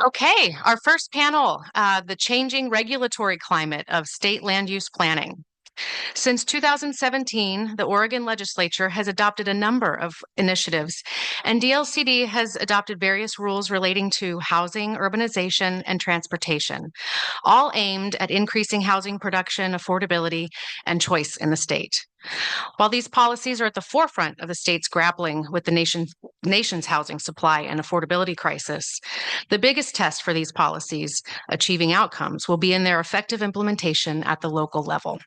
Okay, our first panel, the changing regulatory climate of state land use planning. Since 2017, the Oregon Legislature has adopted a number of initiatives, and DLCD has adopted various rules relating to housing, urbanization, and transportation, all aimed at increasing housing production, affordability, and choice in the state. While these policies are at the forefront of the state's grappling with the nation's housing supply and affordability crisis, the biggest test for these policies achieving outcomes will be in their effective implementation at the local level.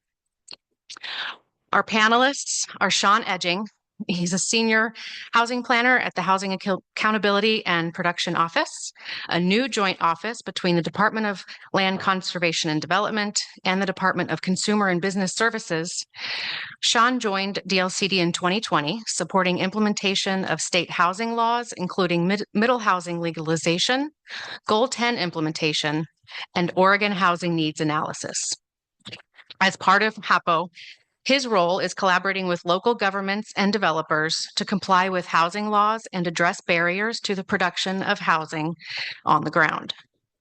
Our panelists are Sean Edging. He's a senior housing planner at the Housing Accountability and Production Office, a new joint office between the Department of Land Conservation and Development and the Department of Consumer and Business Services. Sean joined DLCD in 2020, supporting implementation of state housing laws, including middle housing legalization, Goal 10 implementation, and Oregon housing needs analysis. As part of HAPO, his role is collaborating with local governments and developers to comply with housing laws and address barriers to the production of housing on the ground.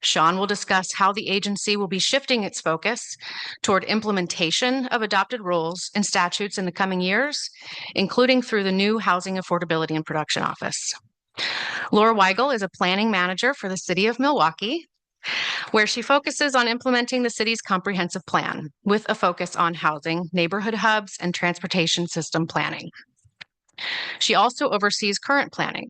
Sean will discuss how the agency will be shifting its focus toward implementation of adopted rules and statutes in the coming years, including through the new Housing Affordability and Production Office. Laura Weigel is a planning manager for the city of Milwaukie, where she focuses on implementing the city's comprehensive plan with a focus on housing, neighborhood hubs, and transportation system planning. She also oversees current planning.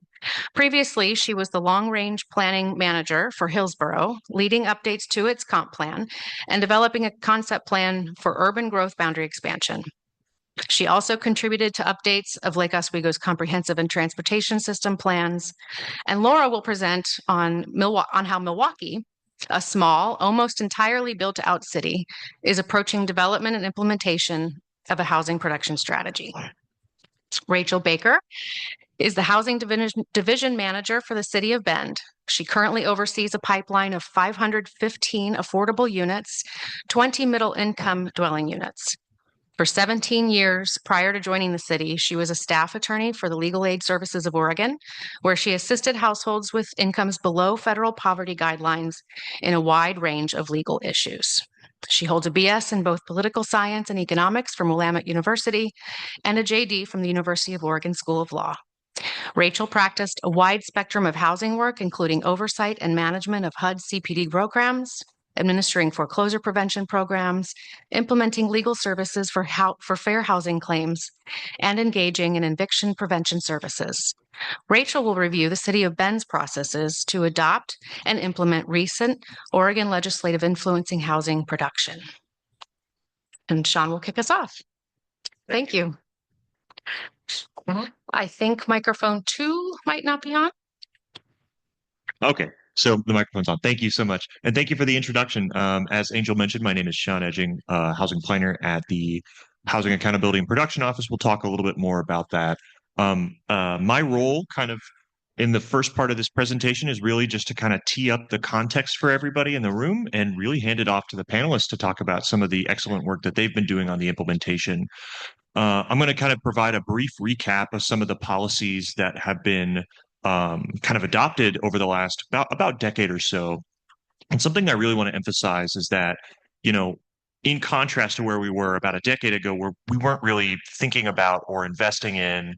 Previously, she was the long-range planning manager for Hillsborough, leading updates to its comp plan and developing a concept plan for urban growth boundary expansion. She also contributed to updates of Lake Oswego's comprehensive and transportation system plans. And Laura will present on how Milwaukie, a small, almost entirely built-out city, is approaching development and implementation of a housing production strategy. Rachael Baker is the housing division manager for the city of Bend. She currently oversees a pipeline of 515 affordable units, 20 middle-income dwelling units. For 17 years prior to joining the city, she was a staff attorney for the Legal Aid Services of Oregon, where she assisted households with incomes below federal poverty guidelines in a wide range of legal issues. She holds a BS in both political science and economics from Willamette University and a JD from the University of Oregon School of Law. Rachael practiced a wide spectrum of housing work, including oversight and management of HUD CPD programs, administering foreclosure prevention programs, implementing legal services for fair housing claims, and engaging in eviction prevention services. Rachael will review the City of Bend's processes to adopt and implement recent Oregon legislative influencing housing production. And Sean will kick us off. Thank you. I think microphone 2 might not be on. Okay. So the microphone's on. Thank you so much. And thank you for the introduction. As Angel mentioned, my name is Sean Edging, housing planner at the Housing Accountability and Production Office. We'll talk a little bit more about that. My role kind of in the first part of this presentation is really just to kind of tee up the context for everybody in the room and really hand it off to the panelists to talk about some of the excellent work that they've been doing on the implementation. I'm going to kind of provide a brief recap of some of the policies that have been kind of adopted over the last about decade or so. And something I really want to emphasize is that, in contrast to where we were about a decade ago, where we weren't really thinking about or investing in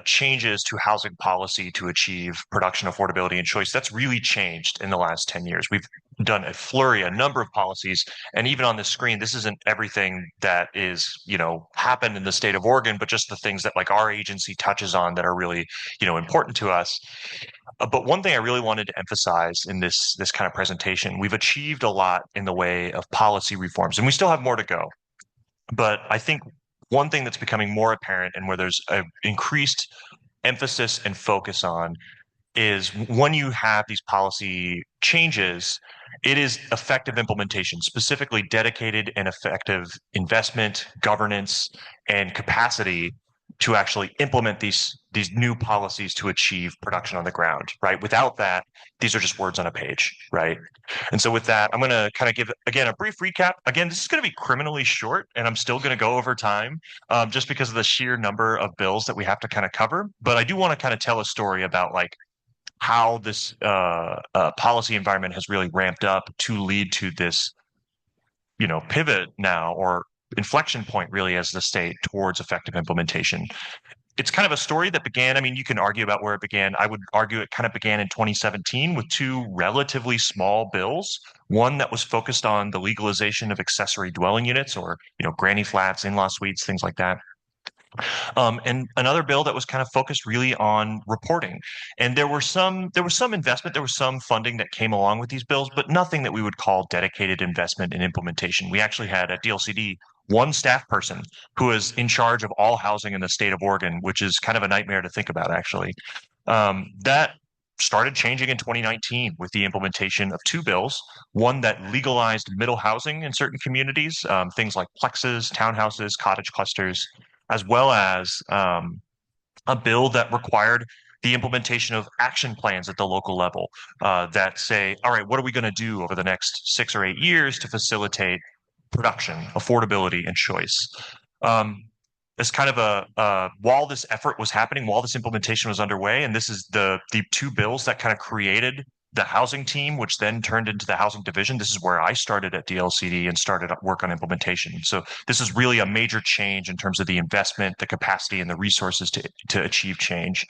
changes to housing policy to achieve production, affordability, and choice, that's really changed in the last 10 years. We've done a number of policies, and even on this screen, this isn't everything that is, happened in the state of Oregon, but just the things that like our agency touches on that are really, important to us. But one thing I really wanted to emphasize in this kind of presentation, we've achieved a lot in the way of policy reforms, and we still have more to go. But I think one thing that's becoming more apparent and where there's an increased emphasis and focus on is when you have these policy changes, it is effective implementation, specifically dedicated and effective investment, governance, and capacity to actually implement these new policies to achieve production on the ground, right? Without that, these are just words on a page, right? And so with that, I'm going to kind of give, again, a brief recap. Again, this is going to be criminally short, and I'm still going to go over time just because of the sheer number of bills that we have to kind of cover. But I do want to kind of tell a story about like how this policy environment has really ramped up to lead to this, pivot now, or inflection point really, as the state towards effective implementation. It's kind of a story that began. I mean, you can argue about where it began. I would argue it kind of began in 2017 with two relatively small bills. One that was focused on the legalization of accessory dwelling units, or, granny flats, in-law suites, things like that. And another bill that was kind of focused really on reporting. And there was some investment, there was some funding that came along with these bills, but nothing that we would call dedicated investment in implementation. We actually had at DLCD one staff person who is in charge of all housing in the state of Oregon, which is kind of a nightmare to think about, actually. That started changing in 2019 with the implementation of two bills, one that legalized middle housing in certain communities, things like plexes, townhouses, cottage clusters, as well as a bill that required the implementation of action plans at the local level that say, all right, what are we going to do over the next 6 or 8 years to facilitate production, affordability, and choice? As kind of while this effort was happening, while this implementation was underway, and this is the two bills that kind of created the housing team, which then turned into the housing division. This is where I started at DLCD and started work on implementation. So this is really a major change in terms of the investment, the capacity, and the resources to achieve change.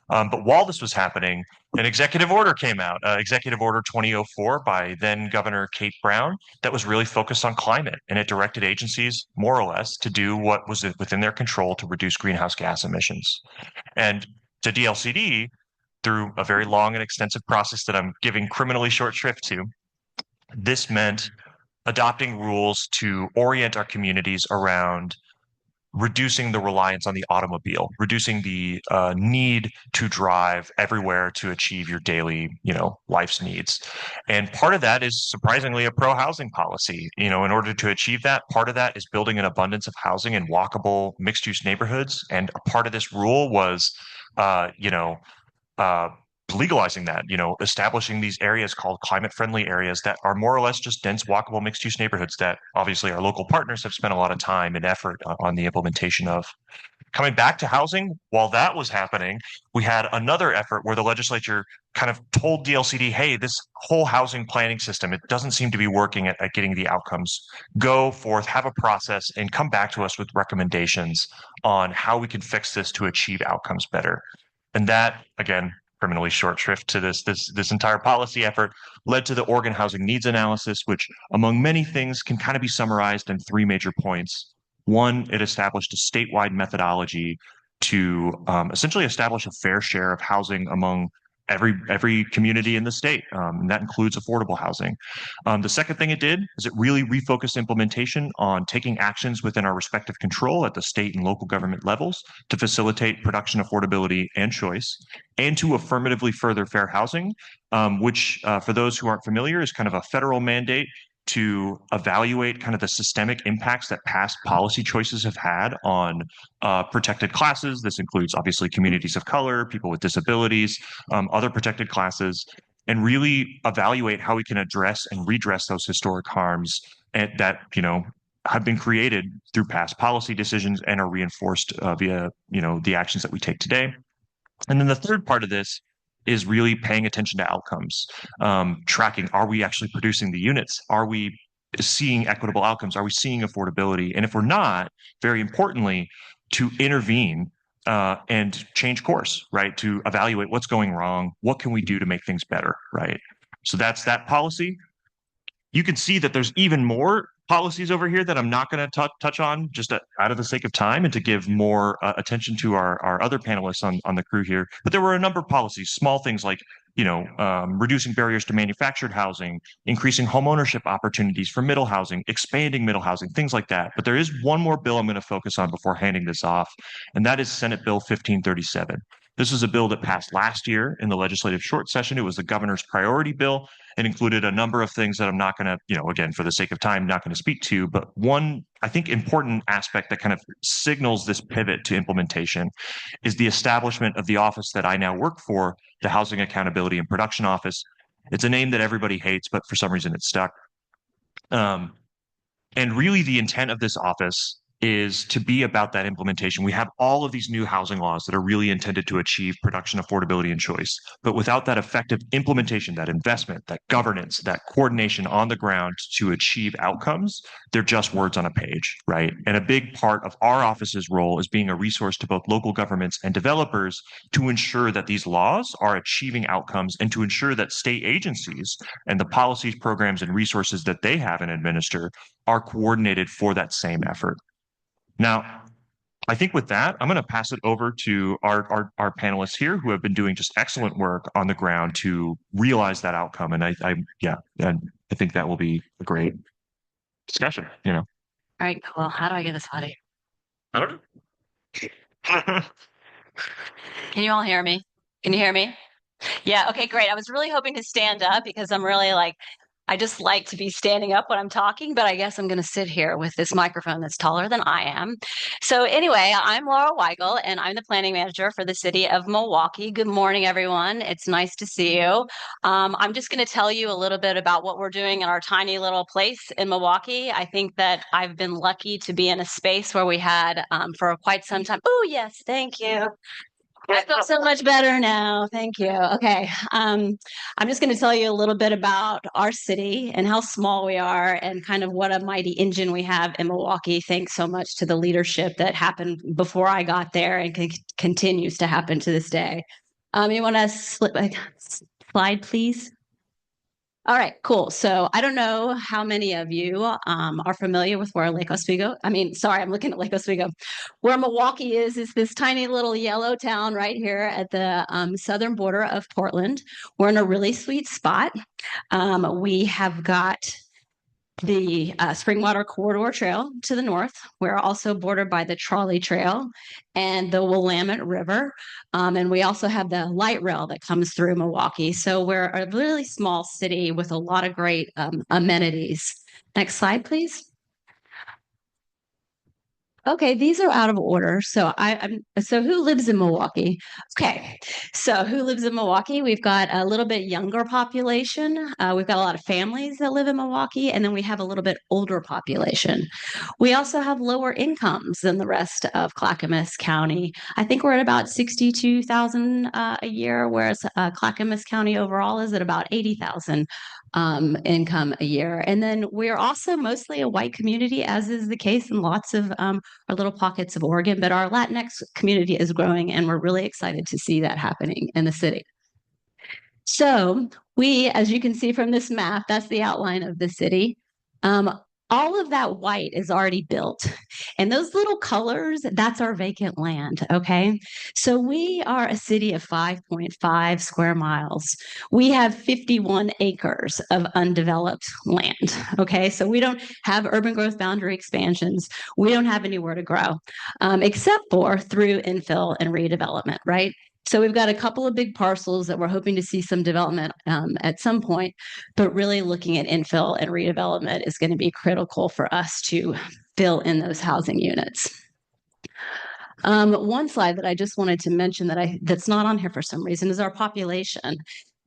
But while this was happening, an executive order came out, Executive Order 2004 by then Governor Kate Brown, that was really focused on climate. And it directed agencies, more or less, to do what was within their control to reduce greenhouse gas emissions. And to DLCD, through a very long and extensive process that I'm giving criminally short shrift to, this meant adopting rules to orient our communities around reducing the reliance on the automobile, reducing the need to drive everywhere to achieve your daily, life's needs. And part of that is surprisingly a pro-housing policy. In order to achieve that, part of that is building an abundance of housing in walkable mixed-use neighborhoods. And a part of this rule was, uh, legalizing that, establishing these areas called climate friendly areas that are more or less just dense, walkable, mixed use neighborhoods that obviously our local partners have spent a lot of time and effort on the implementation of. Coming back to housing, while that was happening, we had another effort where the legislature kind of told DLCD, hey, this whole housing planning system, it doesn't seem to be working at getting the outcomes. Go forth, have a process, and come back to us with recommendations on how we can fix this to achieve outcomes better. And that, again, criminally short shrift to this entire policy effort, led to the Oregon Housing Needs Analysis, which, among many things, can kind of be summarized in three major points. One, it established a statewide methodology to essentially establish a fair share of housing among every community in the state, and that includes affordable housing. The second thing it did is it really refocused implementation on taking actions within our respective control at the state and local government levels to facilitate production, affordability, and choice, and to affirmatively further fair housing, which, for those who aren't familiar, is kind of a federal mandate to evaluate kind of the systemic impacts that past policy choices have had on protected classes. This includes obviously communities of color, people with disabilities, other protected classes, and really evaluate how we can address and redress those historic harms that have been created through past policy decisions and are reinforced via the actions that we take today. And then the third part of this is really paying attention to outcomes, tracking, are we actually producing the units? Are we seeing equitable outcomes? Are we seeing affordability? And if we're not, very importantly, to intervene and change course, right? To evaluate what's going wrong, what can we do to make things better, right? So that's that policy. You can see that there's even more policies over here that I'm not going to touch on just out of the sake of time and to give more attention to our other panelists on the crew here. But there were a number of policies, small things like, reducing barriers to manufactured housing, increasing homeownership opportunities for middle housing, expanding middle housing, things like that. But there is one more bill I'm going to focus on before handing this off, and that is Senate Bill 1537. This was a bill that passed last year in the legislative short session. It was the governor's priority bill. It included a number of things that I'm not going to, again, for the sake of time, not going to speak to. But one, I think, important aspect that kind of signals this pivot to implementation is the establishment of the office that I now work for, the Housing Accountability and Production Office. It's a name that everybody hates, but for some reason it's stuck. And really the intent of this office is to be about that implementation. We have all of these new housing laws that are really intended to achieve production, affordability, and choice. But without that effective implementation, that investment, that governance, that coordination on the ground to achieve outcomes, they're just words on a page, right? And a big part of our office's role is being a resource to both local governments and developers to ensure that these laws are achieving outcomes and to ensure that state agencies and the policies, programs, and resources that they have and administer are coordinated for that same effort. Now, I think with that, I'm going to pass it over to our panelists here who have been doing just excellent work on the ground to realize that outcome. And and I think that will be a great discussion, All right, cool. How do I get this audio? I don't know. Can you all hear me? Can you hear me? Yeah, okay, great. I was really hoping to stand up because I'm really I just like to be standing up when I'm talking, but I guess I'm going to sit here with this microphone that's taller than I am. So anyway, I'm Laura Weigel, and I'm the planning manager for the city of Milwaukie. Good morning, everyone. It's nice to see you. I'm just going to tell you a little bit about what we're doing in our tiny little place in Milwaukie. I think that I've been lucky to be in a space where we had for quite some time. Oh, yes, thank you. I feel so much better now. Thank you. Okay. I'm just going to tell you a little bit about our city and how small we are and kind of what a mighty engine we have in Milwaukie. Thanks so much to the leadership that happened before I got there and continues to happen to this day. You want to slide, please? All right, cool. So I don't know how many of you are familiar with where Lake Oswego. I'm looking at Lake Oswego. Where Milwaukie is this tiny little yellow town right here at the southern border of Portland. We're in a really sweet spot. We have got the Springwater Corridor Trail to the north. We're also bordered by the Trolley Trail and the Willamette River. And we also have the light rail that comes through Milwaukie. So we're a really small city with a lot of great amenities. Next slide, please. Okay, these are out of order. So so who lives in Milwaukie? Okay, so who lives in Milwaukie? We've got a little bit younger population. We've got a lot of families that live in Milwaukie, and then we have a little bit older population. We also have lower incomes than the rest of Clackamas County. I think we're at about 62,000 a year, whereas Clackamas County overall is at about 80,000 income a year. And then we're also mostly a white community, as is the case in lots of our little pockets of Oregon, but our Latinx community is growing, and we're really excited to see that happening in the city. So we, as you can see from this map, that's the outline of the city. All of that white is already built. And those little colors, that's our vacant land, okay? So we are a city of 5.5 square miles. We have 51 acres of undeveloped land, okay? So we don't have urban growth boundary expansions. We don't have anywhere to grow, except for through infill and redevelopment, right? So we've got a couple of big parcels that we're hoping to see some development at some point, but really looking at infill and redevelopment is going to be critical for us to fill in those housing units. One slide that I just wanted to mention that's not on here for some reason is our population.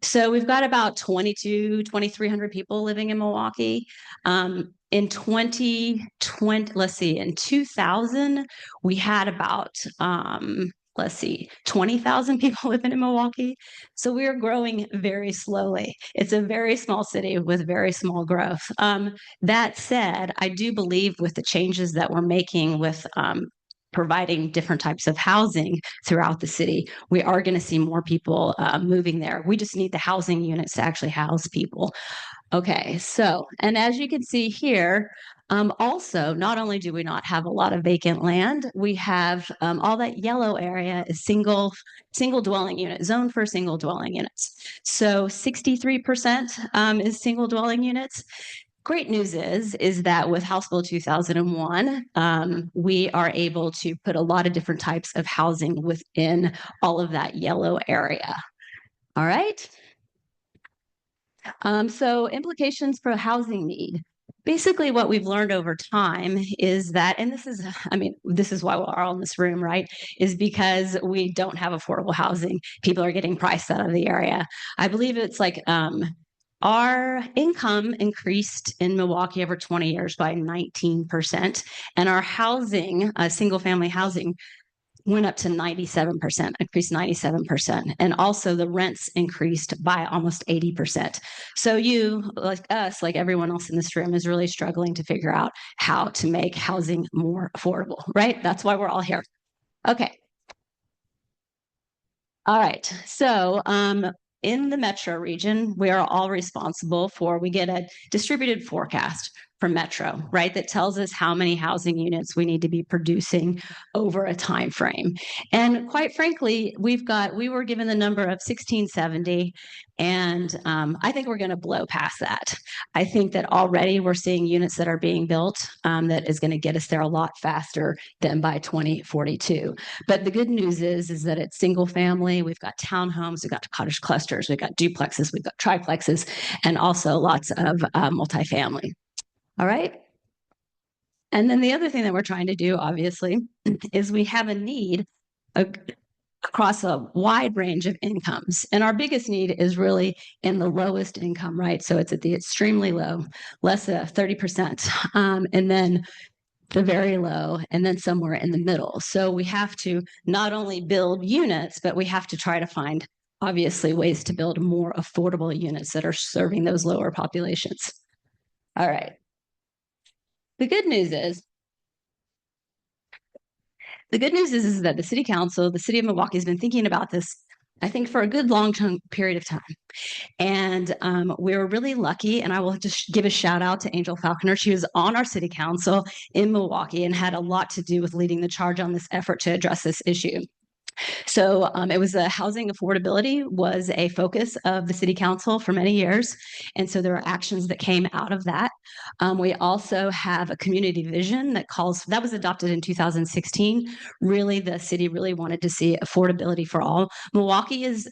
So we've got about 2,300 people living in Milwaukie. In 2020, let's see, in 2000, we had about 20,000 people living in Milwaukie. So we're growing very slowly. It's a very small city with very small growth. That said, I do believe with the changes that we're making with providing different types of housing throughout the city, we are going to see more people moving there. We just need the housing units to actually house people. Okay, so, and as you can see here, also, not only do we not have a lot of vacant land, we have all that yellow area is single dwelling unit, zone for single dwelling units. So 63% is single dwelling units. Great news is that with House Bill 2001, we are able to put a lot of different types of housing within all of that yellow area. All right. So implications for housing need. Basically, what we've learned over time is that, and this is why we're all in this room, right? Is because we don't have affordable housing. People are getting priced out of the area. I believe it's like Our income increased in Milwaukie over 20 years by 19%, and our housing, single-family housing, went up to 97%, increased 97%. And also the rents increased by almost 80%. So you, like us, like everyone else in this room, is really struggling to figure out how to make housing more affordable, right? That's why we're all here. Okay. All right. So in the metro region, we are all responsible for, we get a distributed forecast from Metro, right? That tells us how many housing units we need to be producing over a time frame. And quite frankly, we were given the number of 1670, and I think we're going to blow past that. I think that already we're seeing units that are being built that is going to get us there a lot faster than by 2042. But the good news is that it's single family. We've got townhomes, we've got cottage clusters, we've got duplexes, we've got triplexes, and also lots of multifamily. All right. And then the other thing that we're trying to do, obviously, is we have a need across a wide range of incomes. And our biggest need is really in the lowest income, right? So it's at the extremely low, less than 30%. And then the very low, and then somewhere in the middle. So we have to not only build units, but we have to try to find, obviously, ways to build more affordable units that are serving those lower populations. All right. The good news is that the city council, the city of Milwaukie, has been thinking about this, I think, for a good long-term period of time. And we're really lucky, and I will just give a shout out to Angel Falconer. She was on our city council in Milwaukie and had a lot to do with leading the charge on this effort to address this issue. So it was housing affordability was a focus of the city council for many years. And so there are actions that came out of that. We also have a community vision that was adopted in 2016. Really, the city really wanted to see affordability for all. Milwaukie is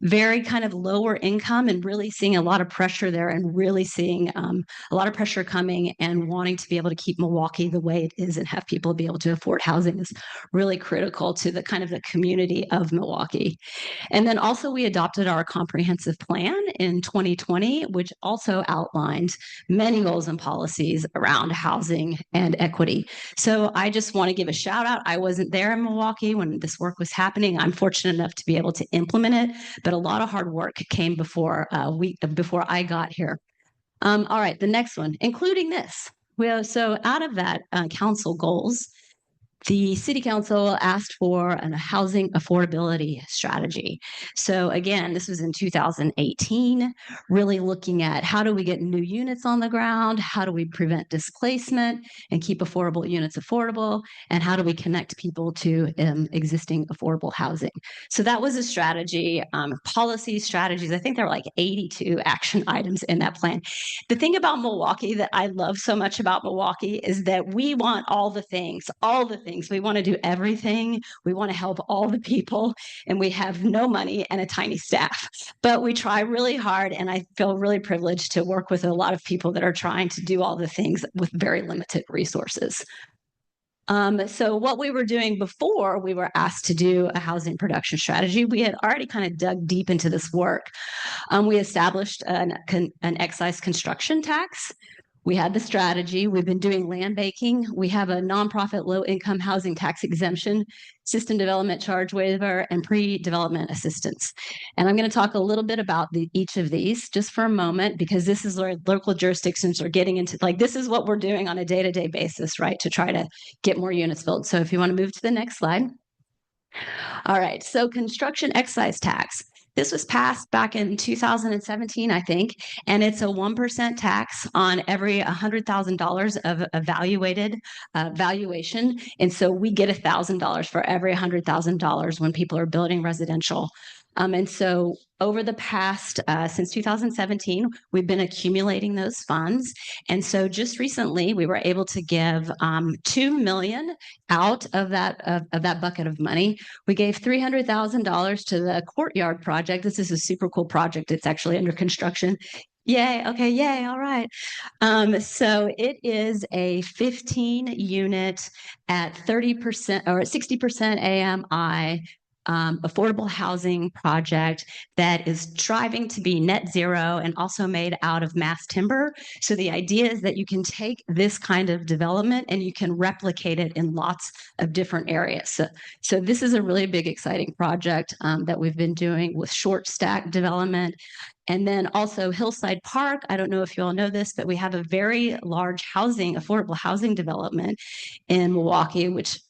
very kind of lower income and really seeing a lot of pressure there, and really seeing a lot of pressure coming, and wanting to be able to keep Milwaukie the way it is and have people be able to afford housing is really critical to the kind of the community of Milwaukie. And then also we adopted our comprehensive plan in 2020, which also outlined many goals and policies around housing and equity. So I just want to give a shout out. I wasn't there in Milwaukie when this work was happening. I'm fortunate enough to be able to implement it, but a lot of hard work came before I got here. All right, the next one, including this. So out of that council goals, the city council asked for a housing affordability strategy. So again, this was in 2018, really looking at how do we get new units on the ground, how do we prevent displacement and keep affordable units affordable, and how do we connect people to existing affordable housing. So that was a strategy, policy strategies. I think there were like 82 action items in that plan. The thing about Milwaukie that I love so much about Milwaukie is that we want all the things. We want to do everything. We want to help all the people, and we have no money and a tiny staff. But we try really hard, and I feel really privileged to work with a lot of people that are trying to do all the things with very limited resources. So what we were doing before we were asked to do a housing production strategy, we had already kind of dug deep into this work. We established an excise construction tax. We had the strategy. We've been doing land banking. We have a nonprofit low-income housing tax exemption, system development charge waiver, and pre-development assistance. And I'm going to talk a little bit about each of these just for a moment, because this is where local jurisdictions are getting into, like, this is what we're doing on a day-to-day basis, right, to try to get more units built. So if you want to move to the next slide. All right, so construction excise tax. This was passed back in 2017, I think, and it's a 1% tax on every $100,000 of evaluated valuation. And so we get $1,000 for every $100,000 when people are building residential. And so over the past, since 2017, we've been accumulating those funds. And so just recently, we were able to give $2 million out of that bucket of money. We gave $300,000 to the Courtyard project. This is a super cool project. It's actually under construction. Yay. Okay. Yay. All right. So it is a 15 unit at 30% or 60% AMI, affordable housing project that is striving to be net zero and also made out of mass timber. So the idea is that you can take this kind of development and you can replicate it in lots of different areas. So this is a really big, exciting project that we've been doing with short stack development. And then also Hillside Park. I don't know if you all know this, but we have a very large affordable housing development in Milwaukie, which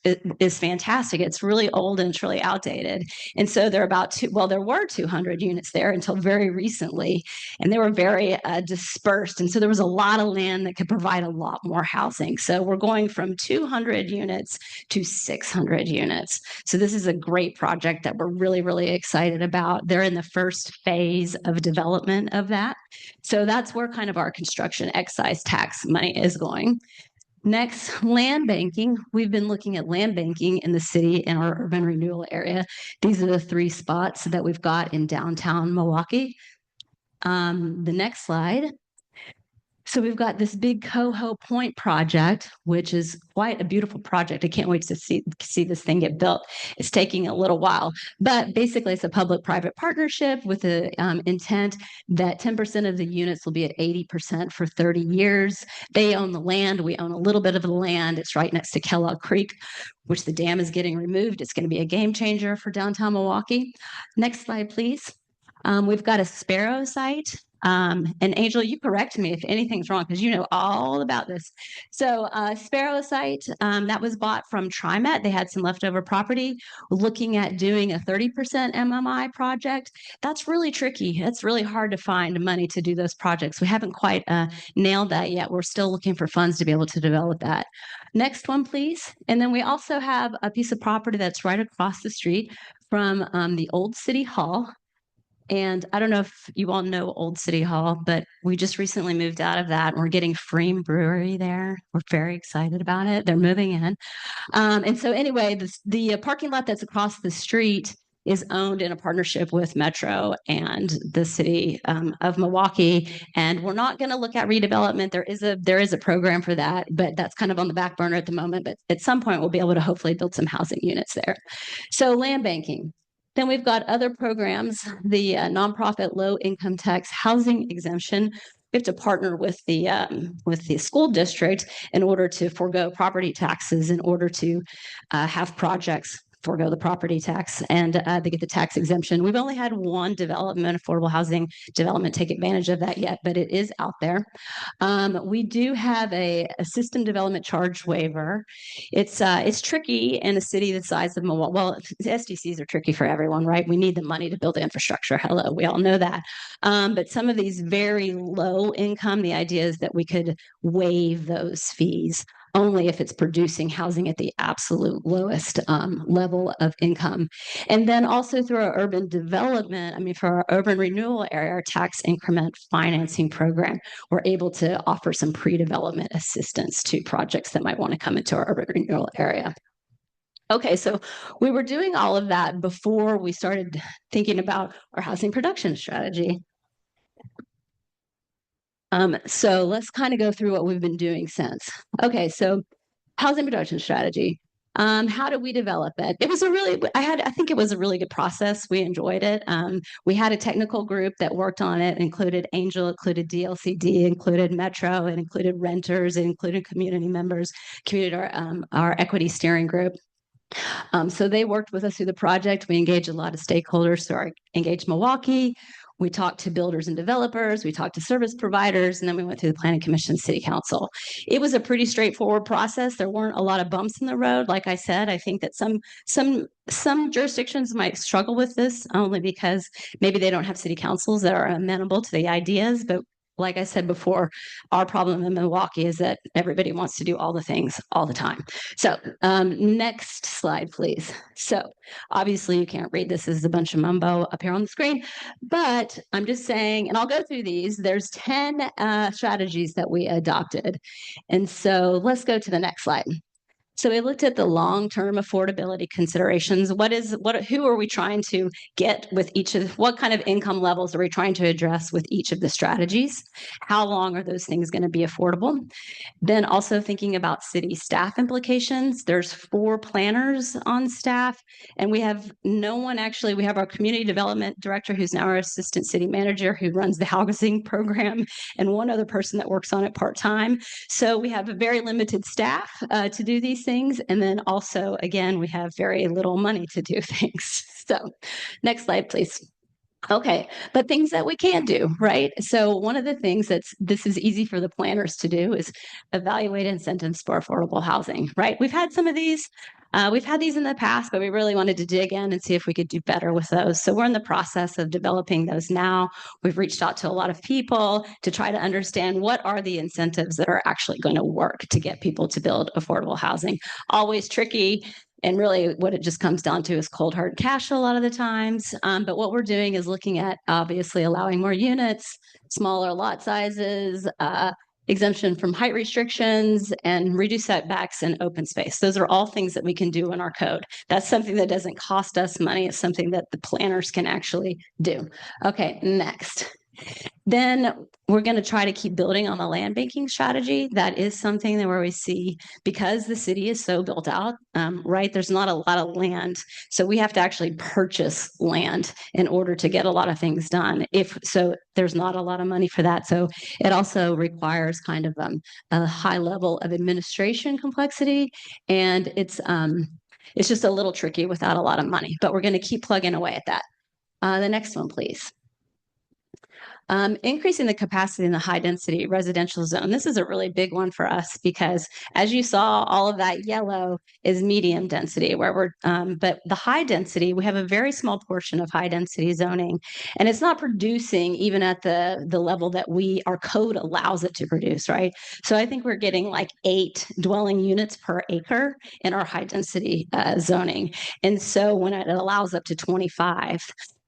is fantastic. It's really old and it's really outdated. And so there were 200 units there until very recently, and they were very dispersed. And so there was a lot of land that could provide a lot more housing. So we're going from 200 units to 600 units. So this is a great project that we're really, really excited about. They're in the first phase of development of that. So that's where kind of our construction excise tax money is going. Next, land banking. We've been looking at land banking in the city in our urban renewal area. These are the 3 spots that we've got in downtown Milwaukie. The next slide. So we've got this big Coho Point project, which is quite a beautiful project. I can't wait to see this thing get built. It's taking a little while, but basically it's a public-private partnership with the intent that 10% of the units will be at 80% for 30 years. They own the land. We own a little bit of the land. It's right next to Kellogg Creek, which the dam is getting removed. It's going to be a game changer for downtown Milwaukie. Next slide, please. We've got a Sparrow site. And Angel, you correct me if anything's wrong, because you know all about this. So Sparrow site, that was bought from TriMet. They had some leftover property. Looking at doing a 30% MMI project. That's really tricky. It's really hard to find money to do those projects. We haven't quite nailed that yet. We're still looking for funds to be able to develop that. Next one, please. And then we also have a piece of property that's right across the street from the old City Hall. And I don't know if you all know Old City Hall, but we just recently moved out of that. And we're getting Freem Brewery there. We're very excited about it. They're moving in. And so anyway, the parking lot that's across the street is owned in a partnership with Metro and the city of Milwaukie. And we're not going to look at redevelopment. There is a program for that, but that's kind of on the back burner at the moment. But at some point, we'll be able to hopefully build some housing units there. So land banking. Then we've got other programs, the nonprofit low income tax housing exemption. We have to partner with the school district in order to forego property taxes, in order to have projects forego the property tax and they get the tax exemption. We've only had one development, affordable housing development, take advantage of that yet, but it is out there. We do have a system development charge waiver. It's tricky in a city the size of Milwaukie. Well, SDCs are tricky for everyone, right? We need the money to build infrastructure. Hello, we all know that. But some of these very low income, the idea is that we could waive those fees only if it's producing housing at the absolute lowest level of income. And then also through our urban development, for our urban renewal area, our tax increment financing program, we're able to offer some pre-development assistance to projects that might want to come into our urban renewal area. Okay, so we were doing all of that before we started thinking about our housing production strategy. So let's kind of go through what we've been doing since. Okay, so housing production strategy. How did we develop it? It was I think it was a really good process. We enjoyed it. We had a technical group that worked on it, included Angel, included DLCD, included Metro, it included renters, it included community members, our equity steering group. So they worked with us through the project. We engaged a lot of stakeholders, so I engaged Milwaukie. We talked to builders and developers, we talked to service providers, and then we went through the Planning Commission, City Council. It was a pretty straightforward process. There weren't a lot of bumps in the road. Like I said, I think that some jurisdictions might struggle with this only because maybe they don't have city councils that are amenable to the ideas, but like I said before, our problem in Milwaukie is that everybody wants to do all the things all the time. So next slide, please. So obviously you can't read this. This is a bunch of mumbo up here on the screen, but I'm just saying, and I'll go through these. There's 10 strategies that we adopted. And so let's go to the next slide. So we looked at the long-term affordability considerations. Who are we trying to get with each of, what kind of income levels are we trying to address with each of the strategies? How long are those things going to be affordable? Then also thinking about city staff implications. There's 4 planners on staff, and we have no one actually. We have our community development director, who's now our assistant city manager, who runs the housing program, and one other person that works on it part-time. So we have a very limited staff to do these things. And then also, again, we have very little money to do things. So next slide, please. Okay, but things that we can do, right? So one of the things this is easy for the planners to do is evaluate incentives for affordable housing, right? We've had some of these. We've had these in the past, but we really wanted to dig in and see if we could do better with those. So we're in the process of developing those now. We've reached out to a lot of people to try to understand what are the incentives that are actually going to work to get people to build affordable housing. Always tricky. And really what it just comes down to is cold hard cash a lot of the times. But what we're doing is looking at obviously allowing more units, smaller lot sizes, exemption from height restrictions, and reduced setbacks and open space. Those are all things that we can do in our code. That's something that doesn't cost us money. It's something that the planners can actually do. Okay, next. Then we're going to try to keep building on the land banking strategy. That is something that where we see, because the city is so built out, right? There's not a lot of land. So we have to actually purchase land in order to get a lot of things done. So there's not a lot of money for that. So it also requires kind of a high level of administration complexity. And it's just a little tricky without a lot of money, but we're going to keep plugging away at that. The next one, please. Increasing the capacity in the high density residential zone. This is a really big one for us because, as you saw, all of that yellow is medium density, but the high density, we have a very small portion of high density zoning, and it's not producing even at the level that our code allows it to produce, right? So I think we're getting like 8 dwelling units per acre in our high density zoning, and so when it allows up to 25.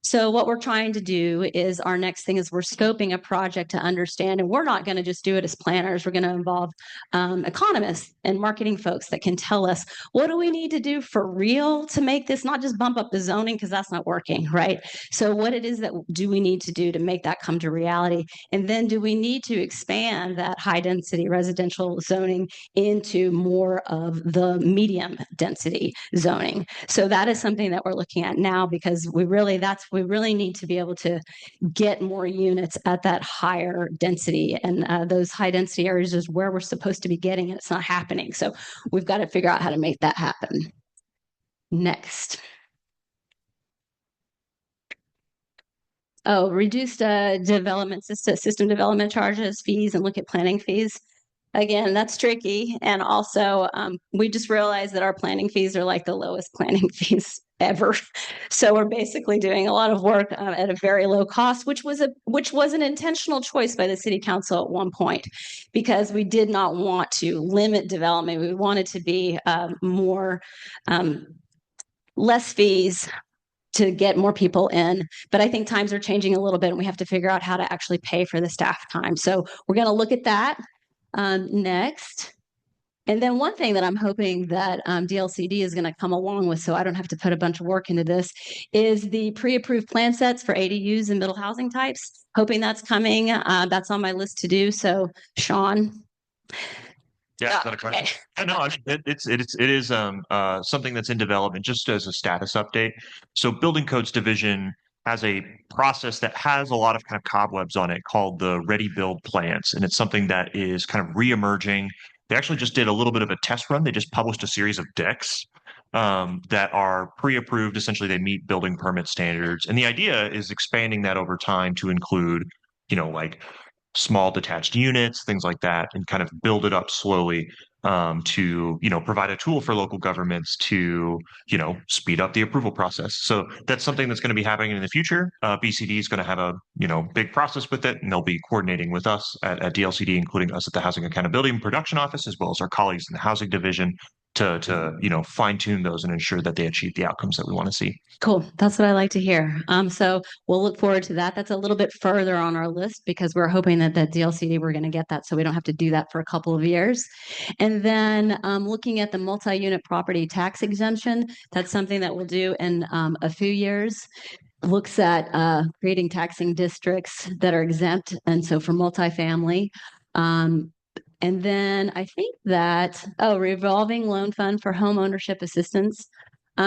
So what we're trying to do is our next thing is we're scoping a project to understand, and we're not going to just do it as planners. We're going to involve economists and marketing folks that can tell us, what do we need to do for real to make this not just bump up the zoning, because that's not working, right? So what it is that do we need to do to make that come to reality? And then do we need to expand that high density residential zoning into more of the medium density zoning? So that is something that we're looking at now, because we really need to be able to get more units at that higher density, and those high density areas is where we're supposed to be getting, and it's not happening. So we've got to figure out how to make that happen. Next. Oh, reduced system development charges, fees, and look at planning fees. Again, that's tricky. And also, we just realized that our planning fees are like the lowest planning fees ever. So we're basically doing a lot of work at a very low cost, which was an intentional choice by the city council at one point, because we did not want to limit development. We wanted to be less fees to get more people in. But I think times are changing a little bit, and we have to figure out how to actually pay for the staff time. So we're going to look at that next. And then one thing that I'm hoping that DLCD is going to come along with, so I don't have to put a bunch of work into this, is the pre-approved plan sets for ADUs and middle housing types. Hoping that's coming. That's on my list to do. So, Sean. Yeah, is that a question? Okay. No, it is something that's in development. Just as a status update. So, Building Codes Division has a process that has a lot of kind of cobwebs on it called the Ready Build plans, and it's something that is kind of reemerging. They actually just did a little bit of a test run. They just published a series of decks that are pre-approved. Essentially, they meet building permit standards, and the idea is expanding that over time to include, like small detached units, things like that, and kind of build it up slowly to, provide a tool for local governments to, speed up the approval process. So that's something that's going to be happening in the future. BCD is going to have a, big process with it, and they'll be coordinating with us at DLCD, including us at the Housing Accountability and Production Office, as well as our colleagues in the Housing Division. to fine tune those and ensure that they achieve the outcomes that we want to see. Cool. That's what I like to hear. So we'll look forward to that. That's a little bit further on our list because we're hoping that DLCD, we're going to get that so we don't have to do that for a couple of years. And then looking at the multi-unit property tax exemption, that's something that we'll do in a few years. Looks at creating taxing districts that are exempt. And so for multifamily, and then I think that, revolving loan fund for home ownership assistance. We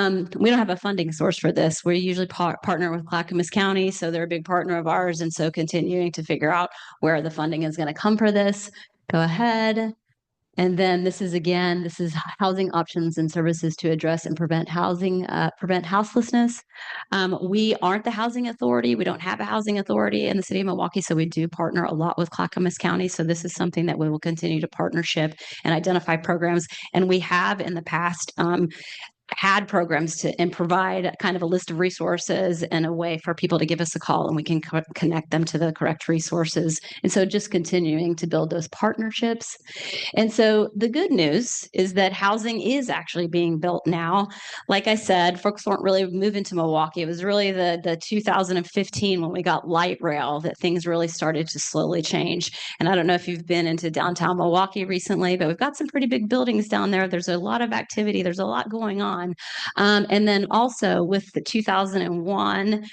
don't have a funding source for this. We usually partner with Clackamas County, so they're a big partner of ours. And so continuing to figure out where the funding is going to come for this. Go ahead. And then this is housing options and services to address and prevent houselessness. We aren't the housing authority. We don't have a housing authority in the city of Milwaukee, so we do partner a lot with Clackamas County. So this is something that we will continue to partnership and identify programs. And we have in the past had programs and provide kind of a list of resources and a way for people to give us a call and we can connect them to the correct resources. And so just continuing to build those partnerships. And so the good news is that housing is actually being built now. Like I said, folks weren't really moving to Milwaukee. It was really the 2015 when we got light rail that things really started to slowly change. And I don't know if you've been into downtown Milwaukee recently, but we've got some pretty big buildings down there. There's a lot of activity. There's a lot going on. And then also with the 2001,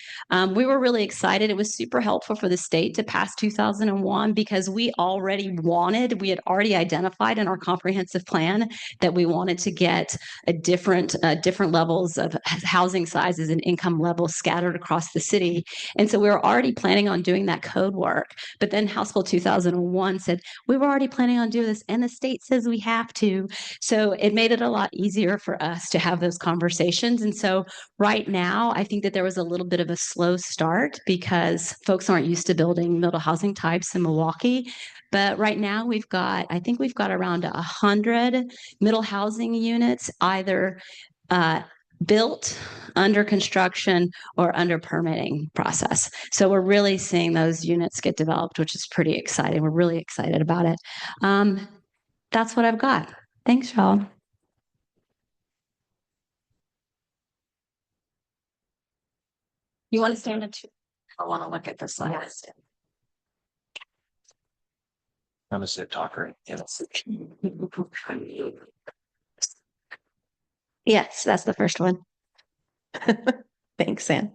we were really excited. It was super helpful for the state to pass 2001 because we had already identified in our comprehensive plan that we wanted to get different levels of housing sizes and income levels scattered across the city. And so we were already planning on doing that code work. But then House Bill 2001 said, we were already planning on doing this and the state says we have to. So it made it a lot easier for us to have those conversations. And so right now, I think that there was a little bit of a slow start because folks aren't used to building middle housing types in Milwaukee. But right now I think we've got around 100 middle housing units either built, under construction, or under permitting process. So we're really seeing those units get developed, which is pretty exciting. We're really excited about it. That's what I've got. Thanks, y'all. You want to stand up too? I want to look at the slides. I'm a sit talker. Yes, that's the first one. Thanks, Sam.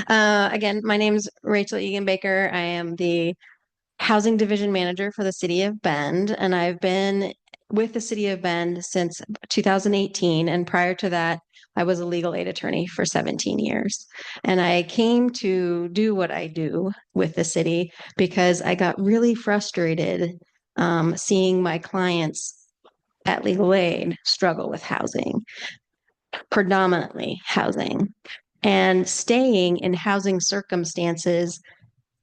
Again, my name's Rachael Egan-Baker. I am the Housing Division Manager for the City of Bend, and I've been with the City of Bend since 2018. And prior to that, I was a legal aid attorney for 17 years. And I came to do what I do with the city because I got really frustrated seeing my clients at legal aid struggle with housing, predominantly housing, and staying in housing circumstances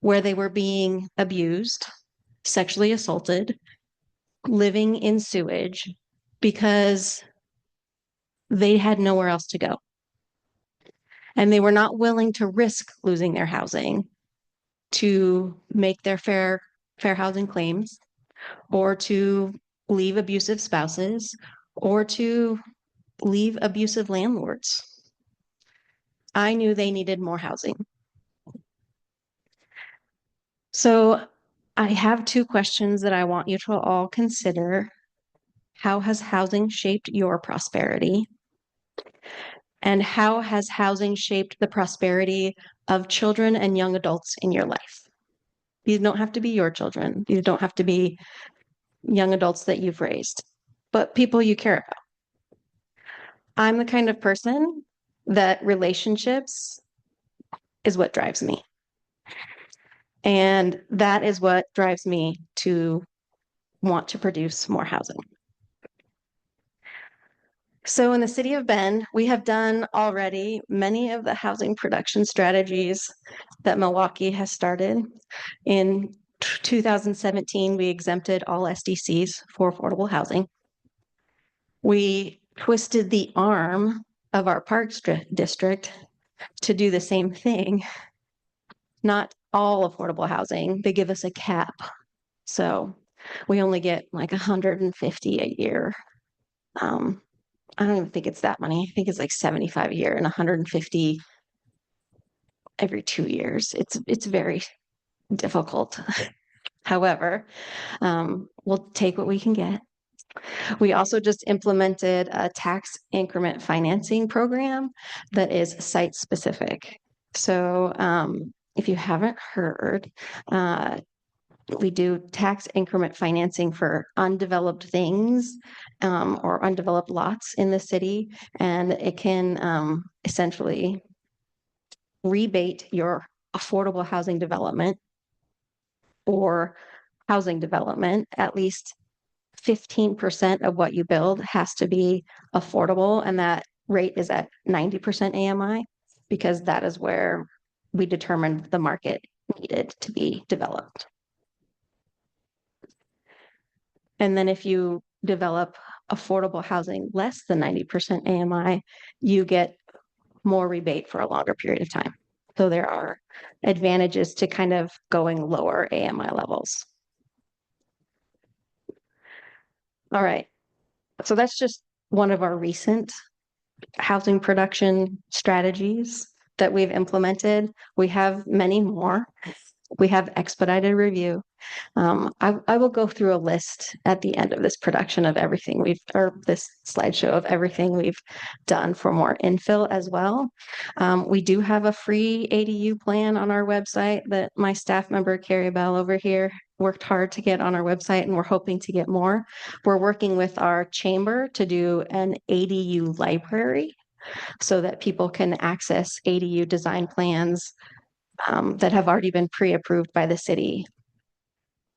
where they were being abused, sexually assaulted, living in sewage because they had nowhere else to go. And they were not willing to risk losing their housing to make their fair housing claims or to leave abusive spouses or to leave abusive landlords. I knew they needed more housing. So I have two questions that I want you to all consider. How has housing shaped your prosperity? And how has housing shaped the prosperity of children and young adults in your life? These don't have to be your children. These don't have to be young adults that you've raised, but people you care about. I'm the kind of person that relationships is what drives me. And that is what drives me to want to produce more housing. So in the city of Bend, we have done already many of the housing production strategies that Milwaukie has started. In 2017, we exempted all SDCs for affordable housing. We twisted the arm of our Parks District to do the same thing. Not all affordable housing, they give us a cap. So we only get like 150 a year I don't even think it's that many. I think it's like 75 a year and 150 every 2 years. It's very difficult. However, we'll take what we can get. We also just implemented a tax increment financing program that is site specific. So if you haven't heard, we do tax increment financing for undeveloped things or undeveloped lots in the city, and it can essentially rebate your affordable housing development or housing development. At least 15% of what you build has to be affordable, and that rate is at 90% AMI because that is where we determined the market needed to be developed. And then if you develop affordable housing less than 90% AMI, you get more rebate for a longer period of time. So there are advantages to kind of going lower AMI levels. All right. So that's just one of our recent housing production strategies that we've implemented. We have many more. We have expedited review. I will go through a list at the end of this production of everything or this slideshow of everything we've done for more infill as well. We do have a free ADU plan on our website that my staff member, Carrie Bell over here, worked hard to get on our website, and we're hoping to get more. We're working with our chamber to do an ADU library so that people can access ADU design plans that have already been pre-approved by the city.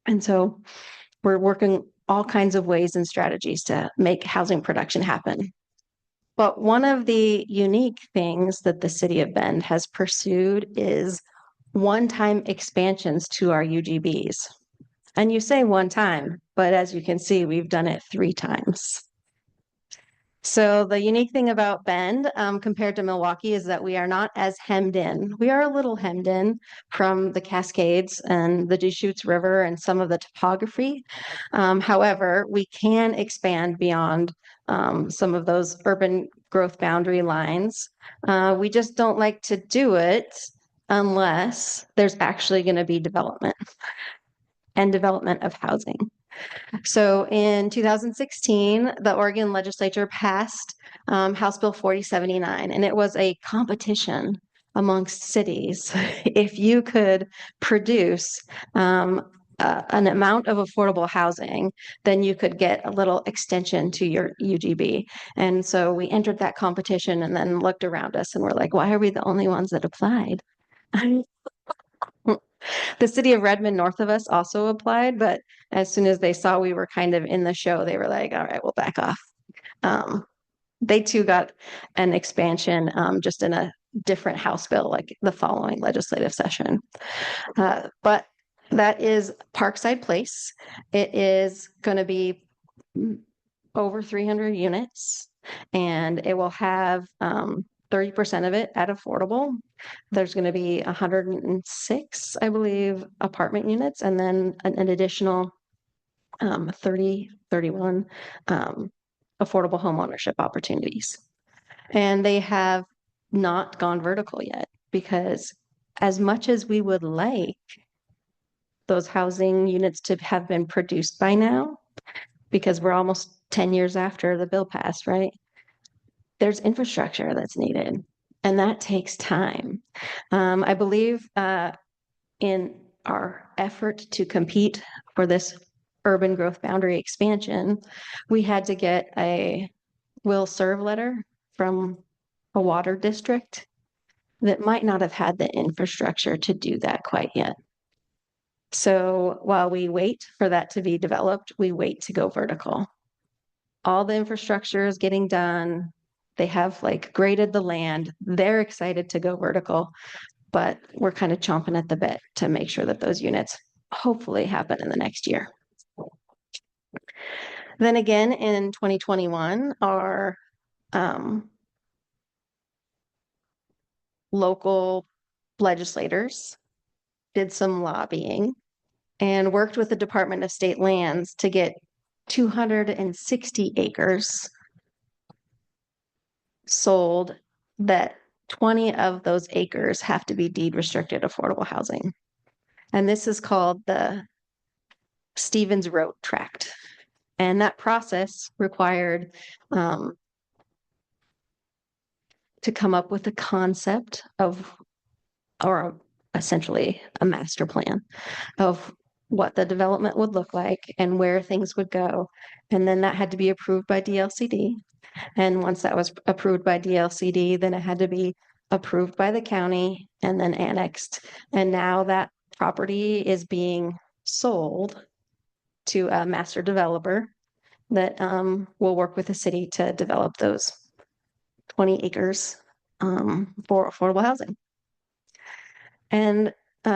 And so we're working all kinds of ways and strategies to make housing production happen. But one of the unique things that the city of Bend has pursued is one-time expansions to our UGBs. And you say one time, but as you can see, we've done it 3 times. So the unique thing about Bend compared to Milwaukie is that we are not as hemmed in. We are a little hemmed in from the Cascades and the Deschutes River and some of the topography. However, we can expand beyond some of those urban growth boundary lines. We just don't like to do it unless there's actually going to be development and development of housing. So in 2016, the Oregon Legislature passed House Bill 4079, and it was a competition amongst cities. If you could produce an amount of affordable housing, then you could get a little extension to your UGB. And so we entered that competition and then looked around us and we're like, why are we the only ones that applied? The city of Redmond north of us also applied, but as soon as they saw we were kind of in the show, they were like, all right, we'll back off. They too got an expansion just in a different House bill, like the following legislative session. But that is Parkside Place. It is going to be over 300 units, and it will have 30% of it at affordable. There's going to be 106, I believe, apartment units, and then an additional 31 affordable home ownership opportunities. And they have not gone vertical yet because as much as we would like those housing units to have been produced by now, because we're almost 10 years after the bill passed, right? There's infrastructure that's needed, and that takes time. I believe in our effort to compete for this urban growth boundary expansion, we had to get a will serve letter from a water district that might not have had the infrastructure to do that quite yet. So while we wait for that to be developed, we wait to go vertical. All the infrastructure is getting done. They have like graded the land. They're excited to go vertical, but we're kind of chomping at the bit to make sure that those units hopefully happen in the next year. Then again, in 2021, our local legislators did some lobbying and worked with the Department of State Lands to get 260 acres sold, that 20 of those acres have to be deed restricted affordable housing. And this is called the Stevens Road Tract. And that process required to come up with a concept of, or essentially a master plan of what the development would look like and where things would go. And then that had to be approved by DLCD. And once that was approved by DLCD, then it had to be approved by the county and then annexed. And now that property is being sold to a master developer that will work with the city to develop those 20 acres for affordable housing. And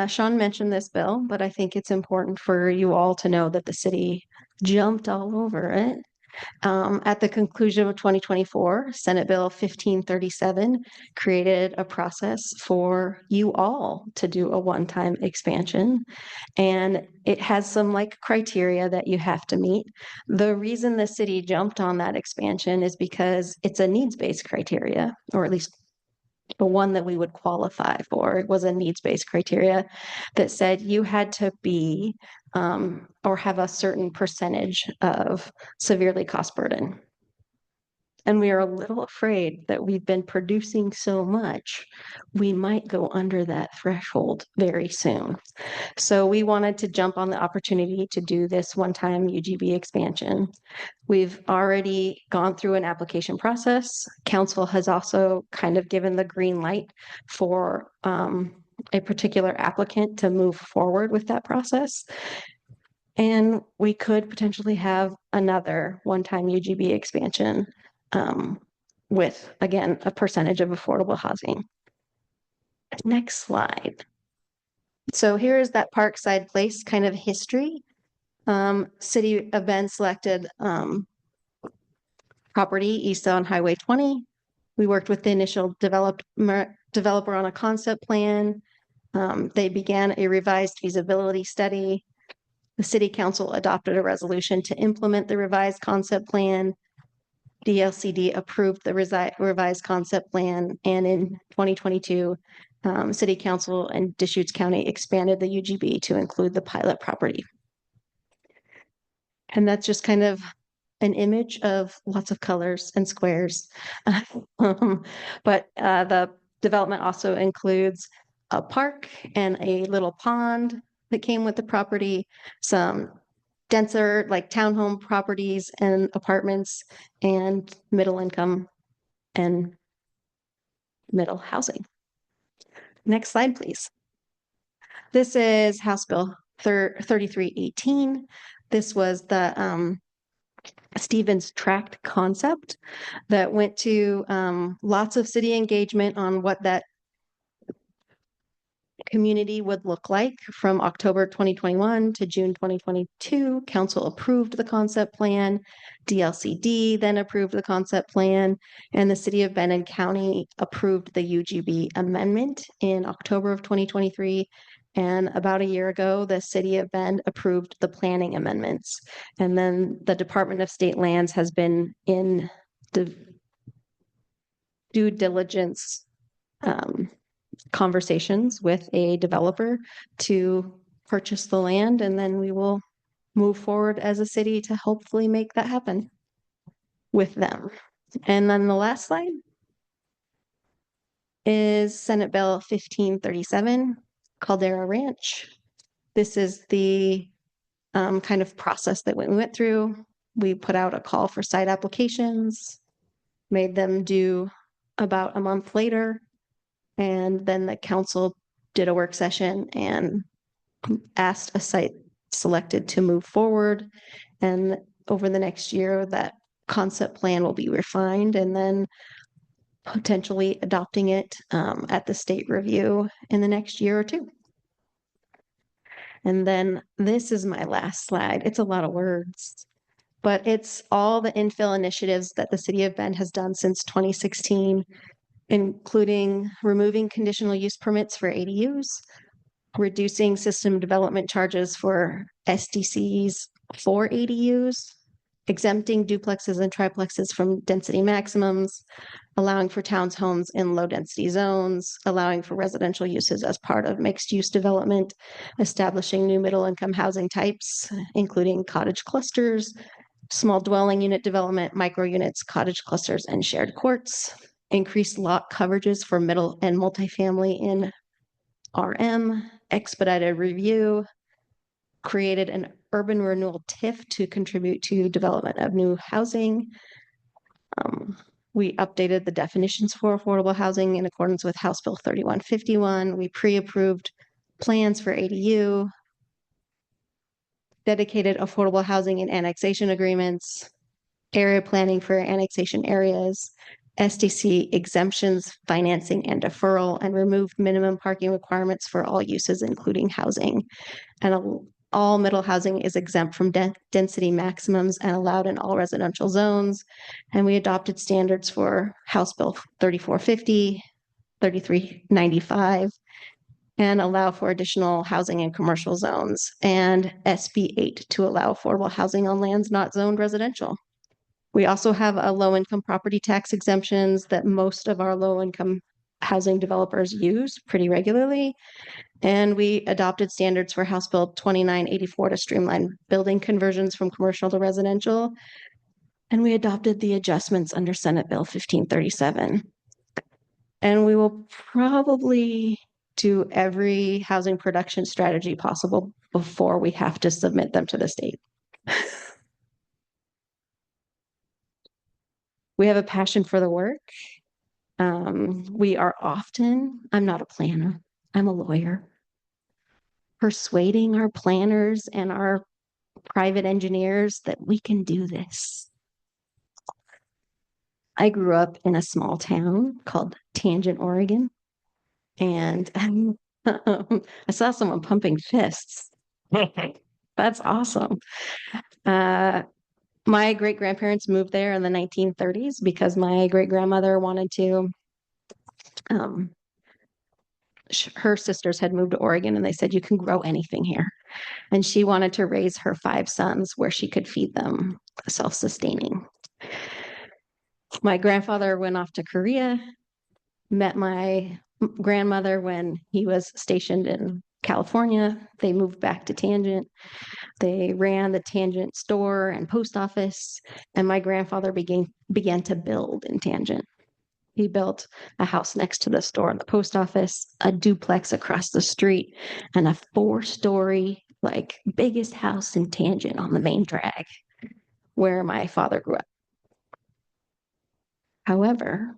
Sean mentioned this bill, but I think it's important for you all to know that the city jumped all over it. At the conclusion of 2024, Senate Bill 1537 created a process for you all to do a one-time expansion. And it has some like criteria that you have to meet. The reason the city jumped on that expansion is because it's a needs-based criteria, or at least the one that we would qualify for. It was a needs-based criteria that said you had to be or have a certain percentage of severely cost burden. And we are a little afraid that we've been producing so much, we might go under that threshold very soon. So we wanted to jump on the opportunity to do this one-time UGB expansion. We've already gone through an application process. Council has also kind of given the green light for a particular applicant to move forward with that process. And we could potentially have another one-time UGB expansion with, again, a percentage of affordable housing. Next slide. So here is that Parkside Place kind of history. City of Bend selected property east on Highway 20. We worked with the initial developer on a concept plan. They began a revised feasibility study. The city council adopted a resolution to implement the revised concept plan. DLCD approved the revised concept plan, and in 2022, City Council and Deschutes County expanded the UGB to include the pilot property. And that's just kind of an image of lots of colors and squares. But the development also includes a park and a little pond that came with the property, some denser like townhome properties and apartments, and middle income and middle housing. Next slide, please. This is House Bill 3318. This was the Stevens Tract concept that went to lots of city engagement on what that community would look like from October 2021 to June 2022. Council approved the concept plan. DLCD then approved the concept plan, and the City of Bend and County approved the UGB amendment in October of 2023. And about a year ago, the City of Bend approved the planning amendments. And then the Department of State Lands has been in due diligence conversations with a developer to purchase the land, and then we will move forward as a city to hopefully make that happen with them. And then the last slide is Senate Bill 1537, Caldera Ranch. This is the kind of process that we went through. We put out a call for site applications, made them due about a month later, and then the council did a work session and asked a site selected to move forward. And over the next year, that concept plan will be refined, and then potentially adopting it at the state review in the next year or two. And then this is my last slide. It's a lot of words, but it's all the infill initiatives that the City of Bend has done since 2016, including removing conditional use permits for ADUs, reducing system development charges for SDCs for ADUs, exempting duplexes and triplexes from density maximums, allowing for townhomes in low density zones, allowing for residential uses as part of mixed use development, establishing new middle income housing types, including cottage clusters, small dwelling unit development, micro units, cottage clusters, and shared courts, increased lot coverages for middle and multifamily in RM, expedited review, created an urban renewal TIF to contribute to development of new housing. We updated the definitions for affordable housing in accordance with House Bill 3151. We pre-approved plans for ADU, dedicated affordable housing and annexation agreements, area planning for annexation areas, SDC exemptions, financing and deferral, and removed minimum parking requirements for all uses, including housing. And all middle housing is exempt from density maximums and allowed in all residential zones. And we adopted standards for House Bill 3450, 3395, and allow for additional housing in commercial zones, and SB 8 to allow affordable housing on lands not zoned residential. We also have a low-income property tax exemptions that most of our low-income housing developers use pretty regularly. And we adopted standards for House Bill 2984 to streamline building conversions from commercial to residential. And we adopted the adjustments under Senate Bill 1537. And we will probably do every housing production strategy possible before we have to submit them to the state. We have a passion for the work. We are often, I'm not a planner, I'm a lawyer, persuading our planners and our private engineers that we can do this. I grew up in a small town called Tangent, Oregon, and I saw someone pumping fists. That's awesome. My great-grandparents moved there in the 1930s because my great-grandmother wanted to, her sisters had moved to Oregon and they said, you can grow anything here. And she wanted to raise her 5 sons where she could feed them self-sustaining. My grandfather went off to Korea, met my grandmother when he was stationed in California. They moved back to Tangent. They ran the Tangent store and post office, and my grandfather began to build in Tangent. He built a house next to the store and the post office, a duplex across the street, and a 4-story, like biggest house in Tangent on the main drag where my father grew up. However,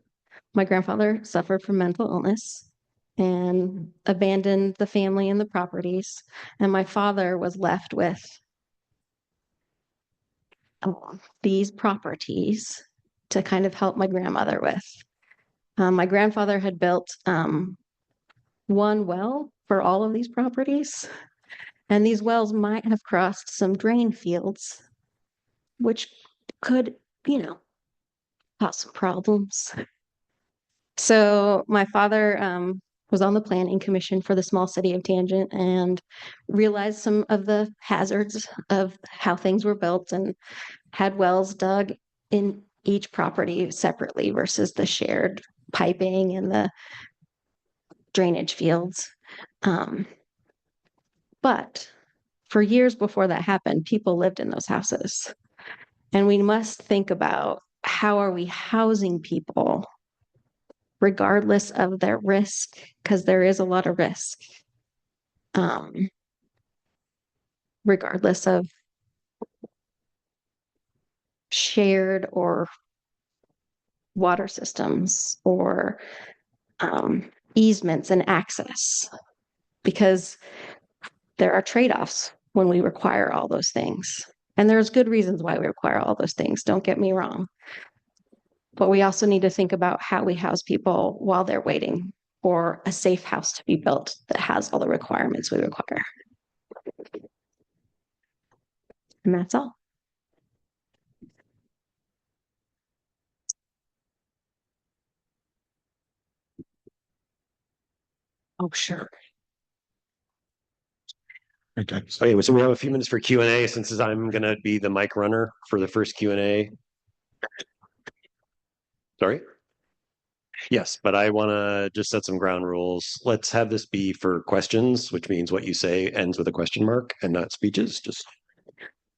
my grandfather suffered from mental illness and abandoned the family and the properties. And my father was left with these properties to kind of help my grandmother with. My grandfather had built one well for all of these properties. And these wells might have crossed some drain fields, which could, cause some problems. So my father was on the planning commission for the small city of Tangent and realized some of the hazards of how things were built and had wells dug in each property separately versus the shared piping and the drainage fields. But for years before that happened, people lived in those houses. And we must think about, how are we housing people regardless of their risk, because there is a lot of risk, regardless of shared or water systems or easements and access, because there are trade-offs when we require all those things. And there's good reasons why we require all those things, don't get me wrong. But we also need to think about how we house people while they're waiting for a safe house to be built that has all the requirements we require. And that's all. Oh, sure. Okay. Okay, so we have a few minutes for Q&A since I'm going to be the mic runner for the first Q&A. Sorry? Yes, but I want to just set some ground rules. Let's have this be for questions, which means what you say ends with a question mark and not speeches. Just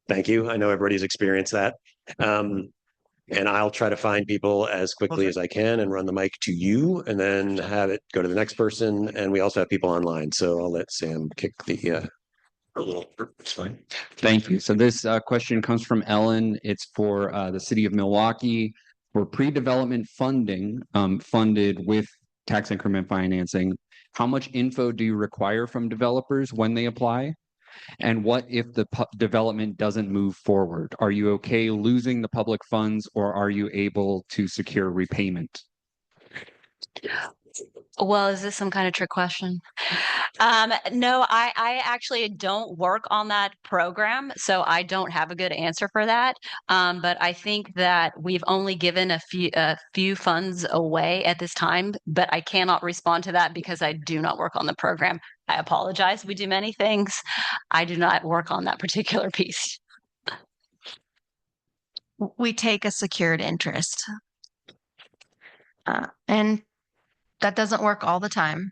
thank you. I know everybody's experienced that. And I'll try to find people as quickly as I can and run the mic to you and then have it go to the next person. And we also have people online. So I'll let Sam kick the it's fine. Thank you. So this question comes from Ellen. It's for the city of Milwaukie for pre-development funding funded with tax increment financing. How much info do you require from developers when they apply? And what if the development doesn't move forward? Are you okay losing the public funds, or are you able to secure repayment? Well, is this some kind of trick question? No, I actually don't work on that program, so I don't have a good answer for that. But I think that we've only given a few funds away at this time, but I cannot respond to that because I do not work on the program. I apologize. We do many things. I do not work on that particular piece. We take a secured interest. And that doesn't work all the time.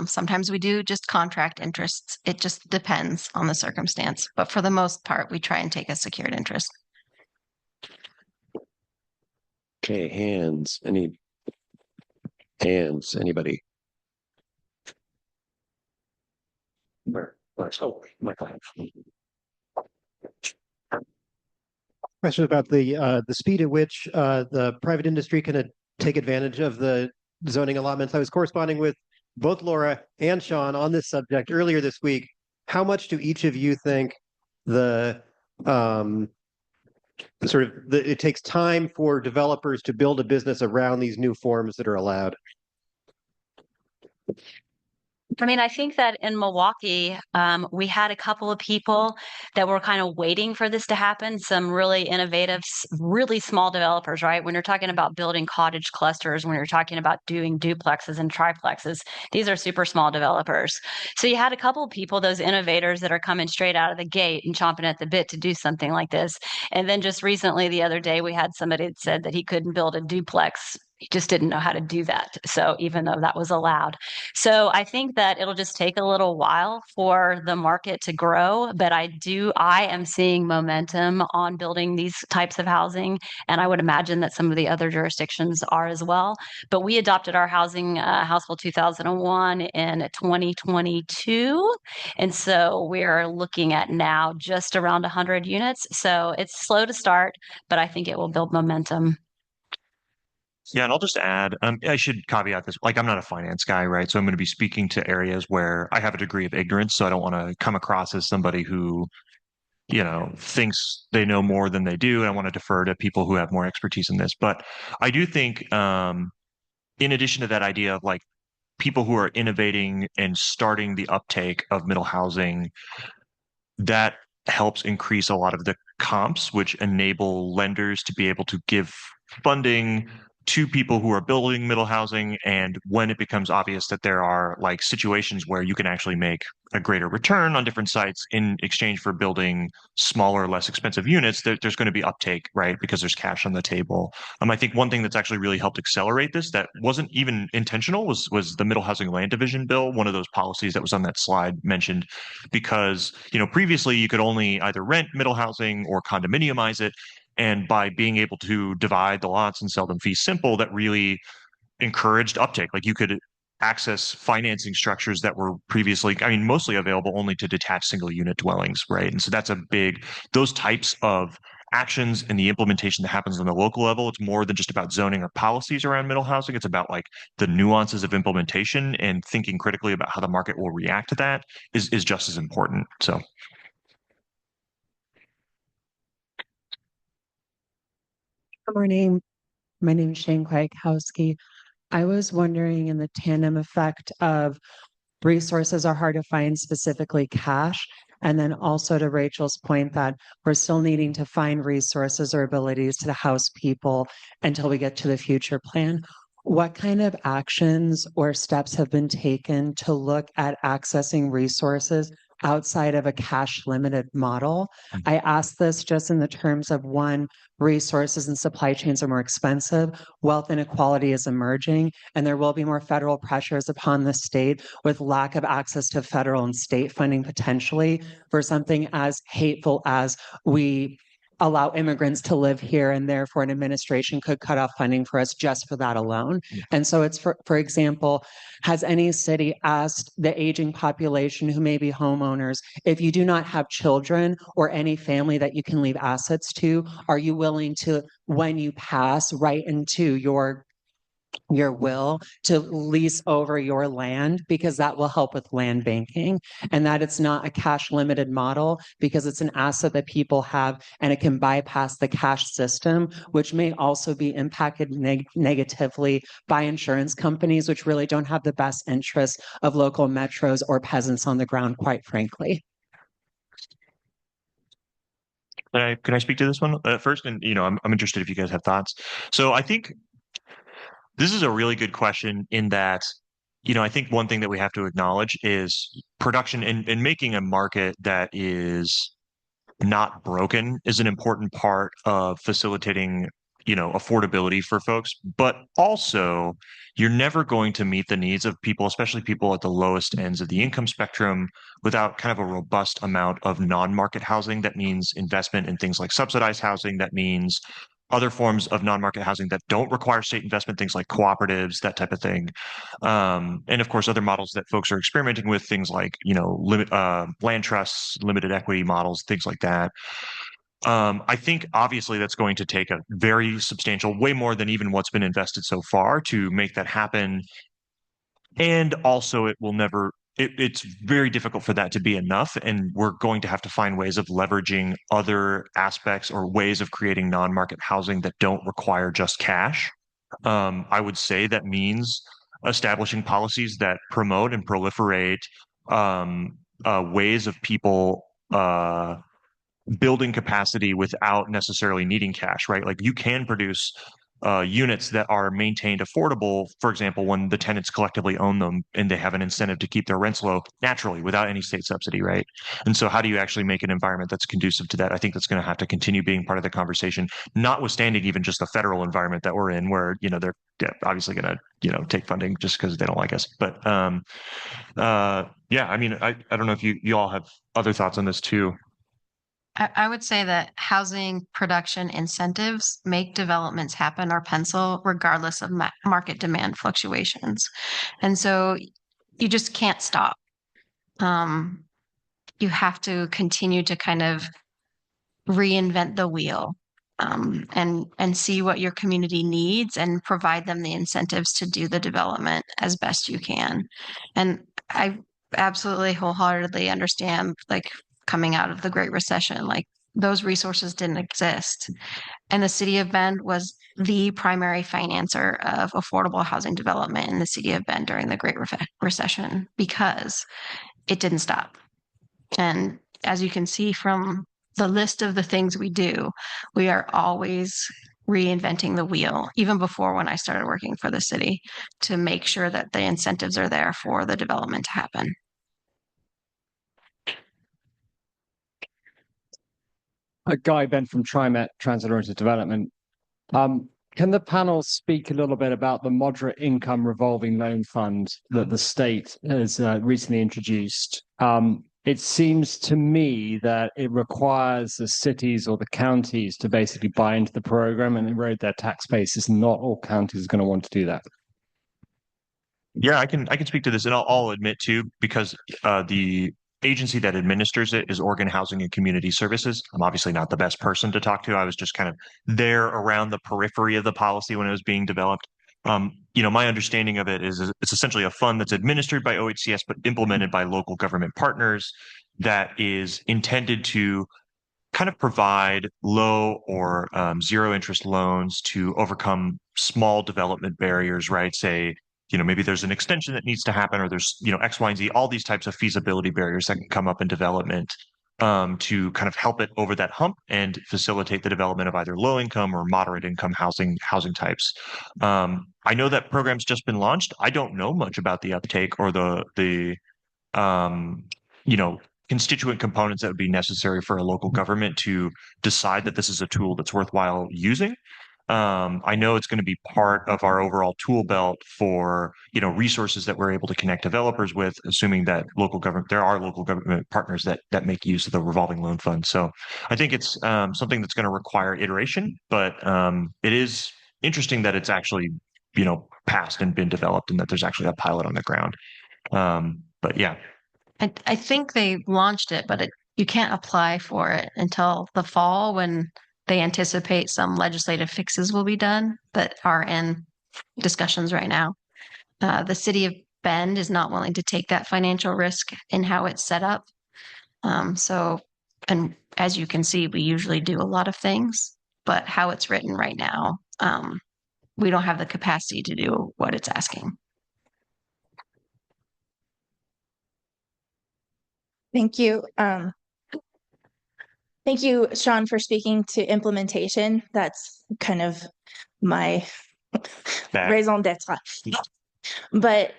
Sometimes we do just contract interests. It just depends on the circumstance. But for the most part, we try and take a secured interest. Okay, hands. Any hands? Anybody? Oh, my God. Question about the speed at which the private industry can take advantage of the zoning allotments. I was corresponding with both Laura and Sean on this subject earlier this week. How much do each of you think it takes time for developers to build a business around these new forms that are allowed? I mean, I think that in Milwaukie, we had a couple of people that were kind of waiting for this to happen. Some really innovative, really small developers, right? When you're talking about building cottage clusters, when you're talking about doing duplexes and triplexes, these are super small developers. So you had a couple of people, those innovators that are coming straight out of the gate and chomping at the bit to do something like this. And then just recently, the other day, we had somebody that said that he couldn't build a duplex. He just didn't know how to do that. So even though that was allowed. So I think that it'll just take a little while for the market to grow, but I am seeing momentum on building these types of housing. And I would imagine that some of the other jurisdictions are as well. But we adopted our housing House Bill 2001 in 2022. And so we're looking at now just around 100 units. So it's slow to start, but I think it will build momentum. Yeah, and I'll just add, I should caveat this, like I'm not a finance guy, right? So I'm going to be speaking to areas where I have a degree of ignorance. So I don't want to come across as somebody who, thinks they know more than they do. And I want to defer to people who have more expertise in this. But I do think, in addition to that idea of like people who are innovating and starting the uptake of middle housing, that helps increase a lot of the comps, which enable lenders to be able to give funding to people who are building middle housing. And when it becomes obvious that there are like situations where you can actually make a greater return on different sites in exchange for building smaller, less expensive units, there's going to be uptake, right? Because there's cash on the table. I think one thing that's actually really helped accelerate this that wasn't even intentional was the middle housing land division bill, one of those policies that was on that slide mentioned, because, previously you could only either rent middle housing or condominiumize it. And by being able to divide the lots and sell them fee simple, that really encouraged uptake. Like you could access financing structures that were previously, mostly available only to detached single unit dwellings, right? And so that's those types of actions and the implementation that happens on the local level. It's more than just about zoning or policies around middle housing. It's about like the nuances of implementation, and thinking critically about how the market will react to that is just as important. So. Good morning. My name is Shane Kwiatkowski. I was wondering, in the tandem effect of resources are hard to find, specifically cash, and then also to Rachel's point that we're still needing to find resources or abilities to house people until we get to the future plan. What kind of actions or steps have been taken to look at accessing resources outside of a cash limited model. I ask this just in the terms of one, resources and supply chains are more expensive, wealth inequality is emerging, and there will be more federal pressures upon the state with lack of access to federal and state funding potentially for something as hateful as we allow immigrants to live here, and therefore an administration could cut off funding for us just for that alone. Yeah. And so it's for example, has any city asked the aging population who may be homeowners, if you do not have children or any family that you can leave assets to, are you willing to, when you pass, write into your will to lease over your land, because that will help with land banking, and that it's not a cash limited model because it's an asset that people have and it can bypass the cash system, which may also be impacted negatively by insurance companies, which really don't have the best interests of local metros or peasants on the ground, quite frankly. Can I speak to this one first? And I'm interested if you guys have thoughts. So I think this is a really good question in that, I think one thing that we have to acknowledge is production and making a market that is not broken is an important part of facilitating, affordability for folks. But also, you're never going to meet the needs of people, especially people at the lowest ends of the income spectrum, without kind of a robust amount of non-market housing. That means investment in things like subsidized housing. That means other forms of non-market housing that don't require state investment, things like cooperatives, that type of thing. And of course, other models that folks are experimenting with, things like, land trusts, limited equity models, things like that. I think obviously that's going to take a very substantial, way more than even what's been invested so far to make that happen. And also it will never, it's very difficult for that to be enough. And we're going to have to find ways of leveraging other aspects or ways of creating non-market housing that don't require just cash. I would say that means establishing policies that promote and proliferate ways of people building capacity without necessarily needing cash, right? Like you can produce units that are maintained affordable, for example, when the tenants collectively own them and they have an incentive to keep their rents low naturally without any state subsidy, right? And so how do you actually make an environment that's conducive to that? I think that's going to have to continue being part of the conversation, notwithstanding even just the federal environment that we're in, where, they're obviously going to, take funding just because they don't like us. But yeah, I mean, I don't know if you all have other thoughts on this too. I would say that housing production incentives make developments happen or pencil regardless of market demand fluctuations. And so you just can't stop. You have to continue to kind of reinvent the wheel, and see what your community needs and provide them the incentives to do the development as best you can. And I absolutely wholeheartedly understand, like, coming out of the Great Recession, like those resources didn't exist. And the city of Bend was the primary financer of affordable housing development in the city of Bend during the Great Recession because it didn't stop. And as you can see from the list of the things we do, we are always reinventing the wheel, even before when I started working for the city, to make sure that the incentives are there for the development to happen. Guy Bent from TriMet Transit-Oriented Development. Can the panel speak a little bit about the moderate income revolving loan fund that the state has recently introduced? It seems to me that it requires the cities or the counties to basically buy into the program and erode their tax bases. Not all counties are going to want to do that. Yeah, I can speak to this, and I'll admit too, because the agency that administers it is Oregon Housing and Community Services. I'm obviously not the best person to talk to. I was just kind of there around the periphery of the policy when it was being developed. My understanding of it is it's essentially a fund that's administered by OHCS, but implemented by local government partners, that is intended to kind of provide low or zero interest loans to overcome small development barriers, right? Say, maybe there's an extension that needs to happen, or there's, X, Y, and Z, all these types of feasibility barriers that can come up in development, to kind of help it over that hump and facilitate the development of either low income or moderate income housing types. I know that program's just been launched. I don't know much about the uptake or the constituent components that would be necessary for a local government to decide that this is a tool that's worthwhile using. I know it's going to be part of our overall tool belt for, resources that we're able to connect developers with, assuming that there are local government partners that make use of the revolving loan fund. So I think it's something that's going to require iteration, but it is interesting that it's actually, passed and been developed and that there's actually a pilot on the ground. But yeah. I think they launched it, but you can't apply for it until the fall when they anticipate some legislative fixes will be done that are in discussions right now. The city of Bend is not willing to take that financial risk in how it's set up. And as you can see, we usually do a lot of things, but how it's written right now, we don't have the capacity to do what it's asking. Thank you. Thank you, Sean, for speaking to implementation. That's kind of my raison d'etre. But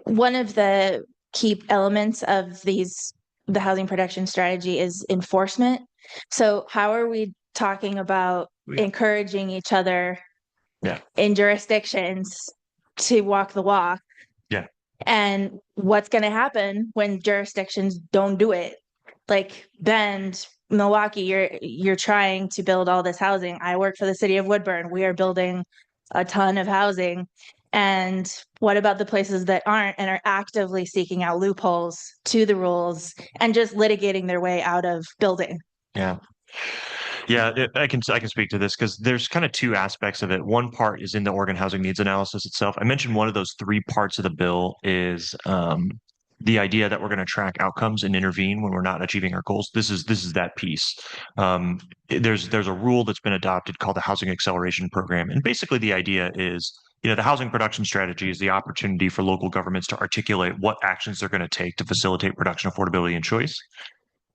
one of the key elements of the housing production strategy is enforcement. So how are we talking about encouraging each other in jurisdictions to walk the walk? Yeah. And what's going to happen when jurisdictions don't do it? Like Bend, Milwaukie, you're trying to build all this housing. I work for the city of Woodburn. We are building a ton of housing. And what about the places that aren't and are actively seeking out loopholes to the rules and just litigating their way out of building? Yeah. Yeah, I can speak to this because there's kind of two aspects of it. One part is in the Oregon Housing Needs Analysis itself. I mentioned one of those three parts of the bill is the idea that we're going to track outcomes and intervene when we're not achieving our goals. This is that piece. There's a rule that's been adopted called the Housing Acceleration Program, and basically the idea is, the housing production strategy is the opportunity for local governments to articulate what actions they're going to take to facilitate production, affordability, and choice.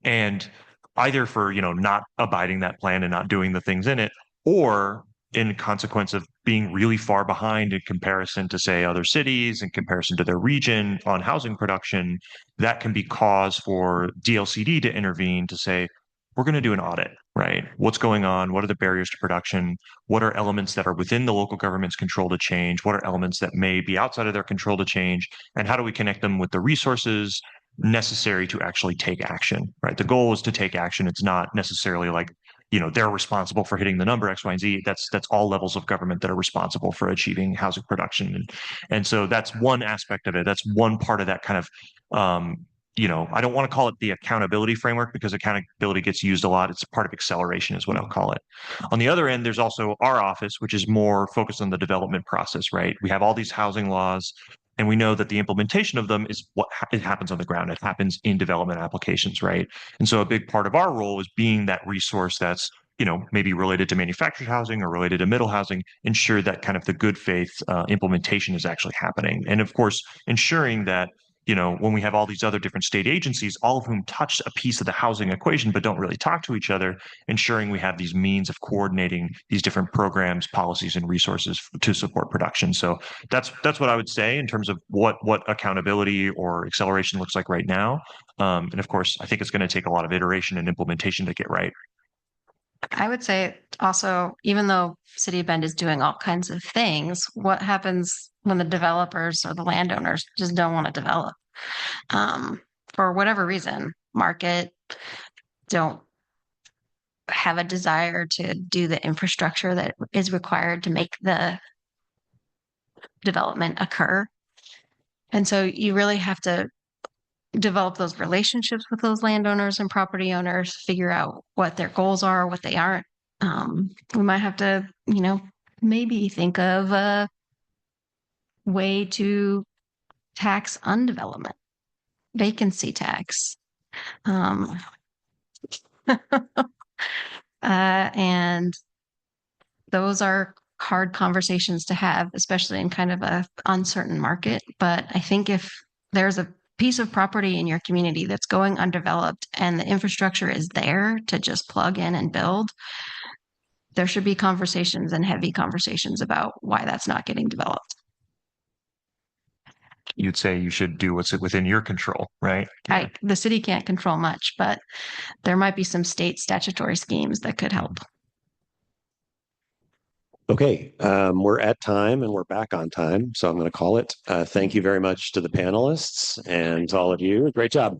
And either for, not abiding that plan and not doing the things in it, or in consequence of being really far behind in comparison to, say, other cities, in comparison to their region on housing production, that can be cause for DLCD to intervene to say, we're going to do an audit, right? What's going on? What are the barriers to production? What are elements that are within the local government's control to change? What are elements that may be outside of their control to change? And how do we connect them with the resources necessary to actually take action, right? The goal is to take action. It's not necessarily like, they're responsible for hitting the number X, Y, and Z. That's all levels of government that are responsible for achieving housing production. And so that's one aspect of it. That's one part of that kind of, I don't want to call it the accountability framework because accountability gets used a lot. It's part of acceleration is what I'll call it. On the other end, there's also our office, which is more focused on the development process, right? We have all these housing laws, and we know that the implementation of them is what it happens on the ground. It happens in development applications, right? And so a big part of our role is being that resource that's, maybe related to manufactured housing or related to middle housing, ensure that kind of the good faith implementation is actually happening. And of course, ensuring that, when we have all these other different state agencies, all of whom touch a piece of the housing equation, but don't really talk to each other, ensuring we have these means of coordinating these different programs, policies, and resources to support production. So that's what I would say in terms of what accountability or acceleration looks like right now. And of course, I think it's going to take a lot of iteration and implementation to get right. I would say also, even though City of Bend is doing all kinds of things, what happens when the developers or the landowners just don't want to develop? For whatever reason, market, don't have a desire to do the infrastructure that is required to make the development occur. And so you really have to develop those relationships with those landowners and property owners, figure out what their goals are, what they aren't. We might have to, maybe think of a way to tax undevelopment, vacancy tax. And those are hard conversations to have, especially in kind of a uncertain market. But I think if there's a piece of property in your community that's going undeveloped and the infrastructure is there to just plug in and build, there should be conversations and heavy conversations about why that's not getting developed. you'd say you should do what's within your control, right? The city can't control much, but there might be some state statutory schemes that could help. Okay, we're at time and we're back on time, so I'm going to call it. Thank you very much to the panelists and to all of you. Great job.